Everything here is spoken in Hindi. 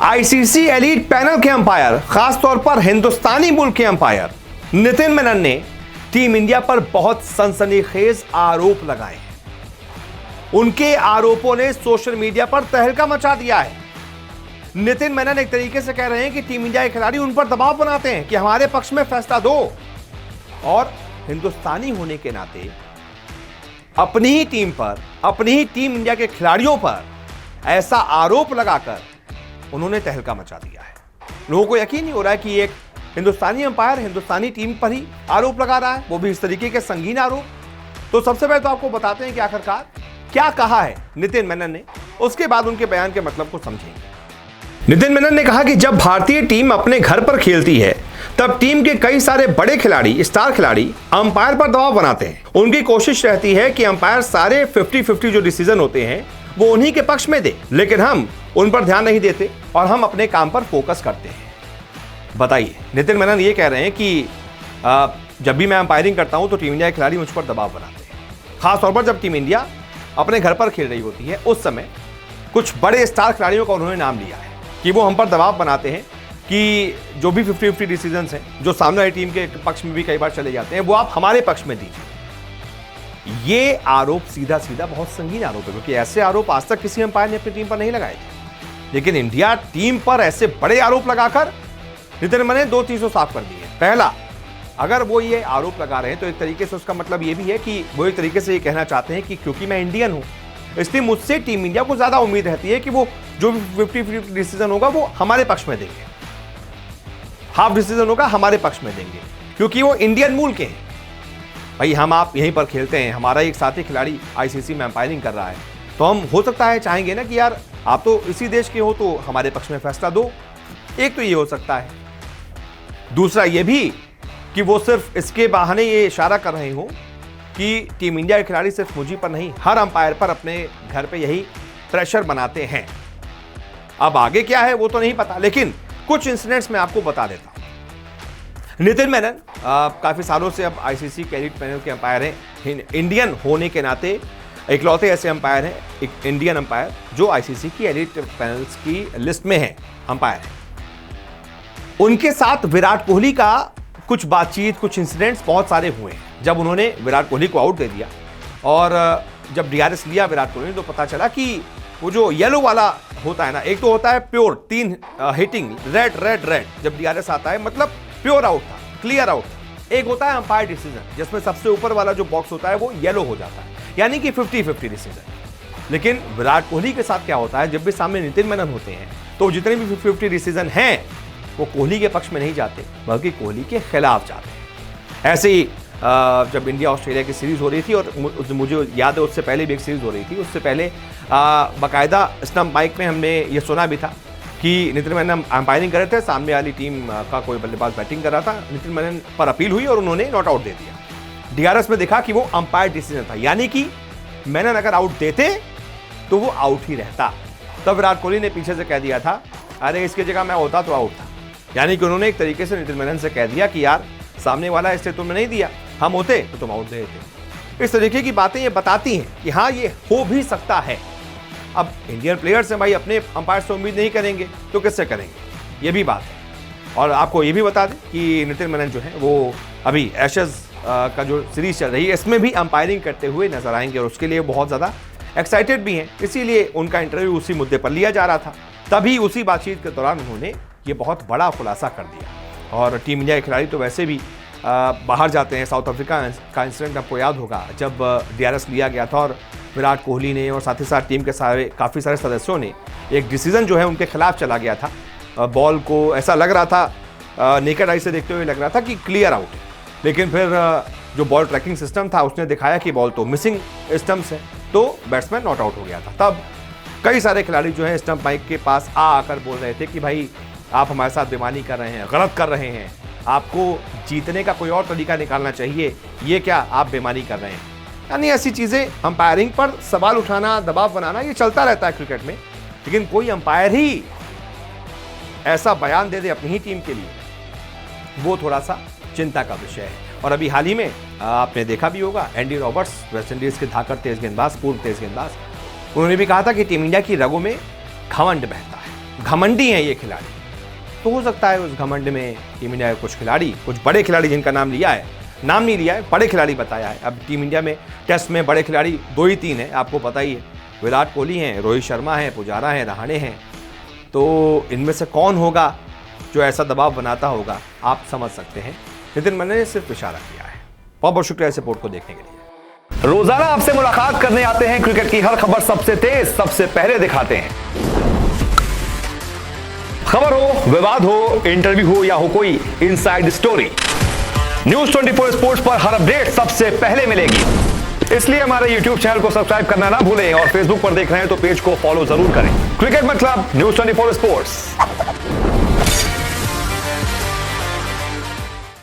आईसीसी एलीट पैनल के अंपायर, खासतौर पर हिंदुस्तानी मूल के अंपायर नितिन मेनन ने टीम इंडिया पर बहुत सनसनीखेज आरोप लगाए हैं। उनके आरोपों ने सोशल मीडिया पर तहलका मचा दिया है। नितिन मेनन एक तरीके से कह रहे हैं कि टीम इंडिया के खिलाड़ी उन पर दबाव बनाते हैं कि हमारे पक्ष में फैसला दो, और हिंदुस्तानी होने के नाते अपनी ही टीम पर, अपनी ही टीम इंडिया के खिलाड़ियों पर ऐसा आरोप लगाकर उन्होंने तहलका मचा दिया है। लोगों को यकीन नहीं हो रहा है कि एक हिंदुस्तानी अंपायर हिंदुस्तानी टीम पर ही आरोप लगा रहा है, वो भी इस तरीके के संगीन आरोप। तो सबसे पहले तो आपको बताते हैं कि आखिरकार क्या कहा है नितिन मेनन ने, उसके बाद उनके बयान के मतलब को समझेंगे। नितिन मेनन ने कहा कि जब भारतीय टीम अपने घर पर खेलती है तब टीम के कई सारे बड़े खिलाड़ी, स्टार खिलाड़ी अंपायर पर दबाव बनाते हैं। उनकी कोशिश रहती है कि अंपायर सारे 50-50 जो डिसीजन होते हैं वो उन्हीं के पक्ष में दे, लेकिन हम उन पर ध्यान नहीं देते और हम अपने काम पर फोकस करते हैं। बताइए, नितिन मेनन ये कह रहे हैं कि जब भी मैं अंपायरिंग करता हूं तो टीम इंडिया के खिलाड़ी मुझ पर दबाव बनाते हैं। खासतौर पर जब टीम इंडिया अपने घर पर खेल रही होती है उस समय कुछ बड़े स्टार खिलाड़ियों का उन्होंने नाम लिया है कि वो हम पर दबाव बनाते हैं कि जो भी 50-50 डिसीजंस हैं जो सामने वाली टीम के पक्ष में भी कई बार चले जाते हैं वो आप हमारे पक्ष में दीजिए। ये आरोप सीधा सीधा बहुत संगीन आरोप है, क्योंकि ऐसे आरोप आज तक किसी अंपायर ने अपनी टीम पर नहीं लगाए थे। लेकिन इंडिया टीम पर ऐसे बड़े आरोप लगाकर नितिन मेनन ने 2 चीजों साफ कर दी है। पहला, अगर वो ये आरोप लगा रहे हैं तो एक तरीके से उसका मतलब ये भी है कि वो एक तरीके से ये कहना चाहते हैं कि क्योंकि मैं इंडियन हूं इसलिए मुझसे टीम इंडिया को ज्यादा उम्मीद रहती है कि वो जो भी 50-50 डिसीजन होगा वो हमारे पक्ष में देंगे, हाफ डिसीजन होगा हमारे पक्ष में देंगे, क्योंकि वो इंडियन मूल के हैं। भाई हम आप यहीं पर खेलते हैं, हमारा एक साथी खिलाड़ी आईसीसी में अंपायरिंग कर रहा है, तो हम हो सकता है चाहेंगे ना कि यार आप तो इसी देश के हो तो हमारे पक्ष में फैसला दो। एक तो ये हो सकता है। दूसरा ये भी कि वो सिर्फ इसके बहाने ये इशारा कर रहे हो कि टीम इंडिया के खिलाड़ी सिर्फ मुझे पर नहीं हर अंपायर पर अपने घर पे यही प्रेशर बनाते हैं। अब आगे क्या है वो तो नहीं पता, लेकिन कुछ इंसिडेंट्स मैं आपको बता देता हूं। नितिन मेनन काफी सालों से अब आईसीसी के एलीट पैनल के अंपायर हैं। इंडियन होने के नाते इकलौते ऐसे अंपायर हैं, एक इंडियन अंपायर जो आईसीसी की एलीट पैनल्स की लिस्ट में है, अंपायर है। उनके साथ विराट कोहली का कुछ बातचीत, कुछ इंसिडेंट्स बहुत सारे हुए हैं। जब उन्होंने विराट कोहली को आउट दे दिया और जब डीआरएस लिया विराट कोहली ने तो पता चला कि वो जो येलो वाला होता है ना, एक तो होता है pure 3 hitting red red red, जब डीआरएस आता है मतलब प्योर आउट था, क्लियर आउट था। एक होता है अंपायर डिसीजन जिसमें सबसे ऊपर वाला जो बॉक्स होता है वो येलो हो जाता है, यानी कि 50-50 डिसीजन। लेकिन विराट कोहली के साथ क्या होता है, जब भी सामने नितिन मेनन होते हैं तो जितने भी 50-50 डिसीजन हैं वो कोहली के पक्ष में नहीं जाते बल्कि कोहली के खिलाफ जाते हैं। ऐसे ही जब इंडिया ऑस्ट्रेलिया की सीरीज हो रही थी और मुझे याद है उससे पहले भी एक सीरीज हो रही थी, उससे पहले बाकायदा स्टंप माइक में हमने ये सुना भी था कि नितिन मेनन अंपायरिंग कर रहे थे, सामने वाली टीम का कोई बल्लेबाज बैटिंग कर रहा था, नितिन मेनन पर अपील हुई और उन्होंने नॉट आउट दे दिया। डीआरएस में देखा कि वो अंपायर डिसीजन था, यानी कि मेनन अगर आउट देते तो वो आउट ही रहता। तब विराट कोहली ने पीछे से कह दिया था अरे इसकी जगह मैं होता तो आउट था, यानी कि उन्होंने एक तरीके से नितिन मेनन से कह दिया कि यार सामने वाला इससे तुमने नहीं दिया, हम होते तो तुम आउट दे देते। इस तरीके की बातें ये बताती हैं कि हाँ ये हो भी सकता है। अब इंडियन प्लेयर्स हैं भाई, अपने अंपायर से उम्मीद नहीं करेंगे तो किससे करेंगे, ये भी बात है। और आपको ये भी बता दें कि नितिन मेनन जो है वो अभी एशेज का जो सीरीज चल रही है इसमें भी अंपायरिंग करते हुए नजर आएंगे और उसके लिए बहुत ज़्यादा एक्साइटेड भी हैं, इसीलिए उनका इंटरव्यू उसी मुद्दे पर लिया जा रहा था। तभी उसी बातचीत के दौरान उन्होंने ये बहुत बड़ा खुलासा कर दिया। और टीम इंडिया के खिलाड़ी तो वैसे भी बाहर जाते हैं। साउथ अफ्रीका का इंसिडेंट आपको याद होगा, जब डीआरएस लिया गया था और विराट कोहली ने और साथ ही साथ टीम के काफ़ी सारे सदस्यों ने एक डिसीजन जो है उनके खिलाफ चला गया था। बॉल को ऐसा लग रहा था, नेकेड आई से देखते हुए लग रहा था कि क्लियर आउट है, लेकिन फिर जो बॉल ट्रैकिंग सिस्टम था उसने दिखाया कि बॉल तो मिसिंग स्टंप्स है, तो बैट्समैन नॉट आउट हो गया था। तब कई सारे खिलाड़ी जो है स्टंप माइक के पास आकर बोल रहे थे कि भाई आप हमारे साथ बेईमानी कर रहे हैं, गलत कर रहे हैं, आपको जीतने का कोई और तरीका निकालना चाहिए, ये क्या आप बेईमानी कर रहे हैं। यानी ऐसी चीज़ें, अंपायरिंग पर सवाल उठाना, दबाव बनाना, ये चलता रहता है क्रिकेट में। लेकिन कोई अंपायर ही ऐसा बयान दे दे अपनी ही टीम के लिए, वो थोड़ा सा चिंता का विषय है। और अभी हाल ही में आपने देखा भी होगा, एंडी रॉबर्ट्स वेस्ट इंडीज के धाकड़ तेज गेंदबाज, पूर्व तेज गेंदबाज, उन्होंने भी कहा था कि टीम इंडिया की रगों में घमंड बहता है। घमंडी हैं ये खिलाड़ी। तो हो सकता है उस घमंड में टीम इंडिया के कुछ खिलाड़ी, कुछ बड़े खिलाड़ी जिनका नाम लिया है, नाम नहीं लिया है, बड़े खिलाड़ी बताया है। अब टीम इंडिया में टेस्ट में बड़े खिलाड़ी 2 ही 3 हैं, आपको पता ही है। विराट कोहली हैं, रोहित शर्मा हैं, पुजारा हैं, रहाणे हैं। तो इनमें से कौन होगा जो ऐसा दबाव बनाता होगा, आप समझ सकते हैं। नितिन मन्ने ने सिर्फ इशारा किया है। बहुत बहुत शुक्रिया इस रिपोर्ट को देखने के लिए। रोजाना आपसे मुलाकात करने आते हैं, क्रिकेट की हर खबर सबसे तेज, सबसे पहले दिखाते हैं। खबर हो, विवाद हो, इंटरव्यू हो या हो कोई इनसाइड स्टोरी, न्यूज 24 स्पोर्ट्स पर हर अपडेट सबसे पहले मिलेगी। इसलिए हमारे YouTube चैनल को सब्सक्राइब करना ना भूलें और फेसबुक पर देख रहे हैं तो पेज को फॉलो जरूर करें। क्रिकेट मतलब न्यूज 24 स्पोर्ट्स।